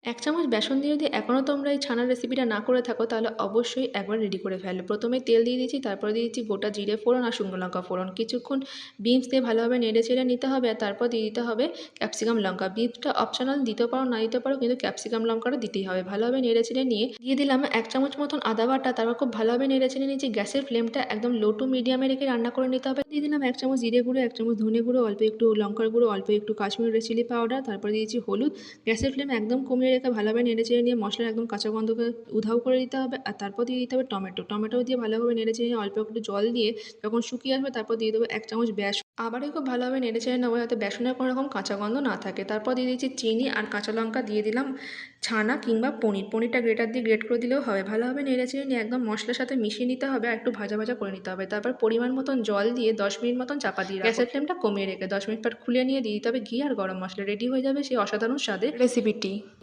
১ চামচ বেসন দিয়ে যদি এখনও তোমরা এই ছানার রেসিপিটা না করে থাকো তাহলে অবশ্যই একবার রেডি করে ফেলো। প্রথমে তেল দিয়ে দিয়েছি, তারপরে দিয়ে দিচ্ছি গোটা জিরে ফোড়ন আর শুকনো লঙ্কা ফোড়ন। কিছুক্ষণ বিনস দিয়ে ভালোভাবে নেড়ে-চেড়ে নিতে হবে আর তারপর দিয়ে দিতে হবে ক্যাপসিকাম লঙ্কা। বিনসটা অপশনাল, দিতেও পারো না দিতে পারো, কিন্তু ক্যাপসিকাম লঙ্কাটা দিতেই হবে। ভালোভাবে নেড়ে-চেড়ে নিয়ে দিয়ে দিলাম ১ চামচ মতন আদা বাটা, তারপর খুব ভালোভাবে নেড়ে-চেড়ে নিয়েছি। গ্যাসের ফ্লেমটা একদম লো টু মিডিয়ামে রেখে রান্না করে নিতে হবে। দিয়ে দিলাম ১ চামচ জিরে গুঁড়ো, ১ চামচ ধনে গুঁড়ো, অল্প একটু লঙ্কার গুঁড়ো, অল্প একটু কাশ্মীরি রেড চিলি পাউডার, তারপরে দিয়েছি হলুদ। গ্যাসের ফ্লেম একদম কমিয়ে রেখে ভালোভাবে নেড়েচেড়ে নিয়ে মশলার একদম কাঁচা গন্ধকে উধাও করে দিতে হবে। আর তারপর দিয়ে দিতে হবে টমেটো দিয়ে ভালোভাবে নেড়েচেড়ে নিয়ে অল্প একটু জল দিয়ে যখন শুকিয়ে আসবে তারপর দিয়ে দেবো ১ চামচ বেসন। আবারও খুব ভালোভাবে নেড়েচেড়ে নেবো যাতে বেসনের কোনো রকম কাঁচা গন্ধ না থাকে। তারপর দিয়ে দিচ্ছি চিনি আর কাঁচা লঙ্কা, দিয়ে দিলাম ছানা কিংবা পনিরটা গ্রেটার দিয়ে গ্রেট করে দিলেও হবে। ভালোভাবে নেড়েচেড়ে নিয়ে একদম মশলার সাথে মিশিয়ে নিতে হবে আর একটু ভাজা ভাজা করে নিতে হবে। তারপর পরিমাণ মতন জল দিয়ে ১০ মিনিট মতন চাপা দিয়ে গ্যাসের ফ্লেমটা কমিয়ে রেখে ১০ মিনিট পর খুলে নিয়ে দিয়ে দিতে হবে ঘি আর গরম মশলা। রেডি হয়ে যাবে সেই অসাধারণ স্বাদের রেসিপিটি।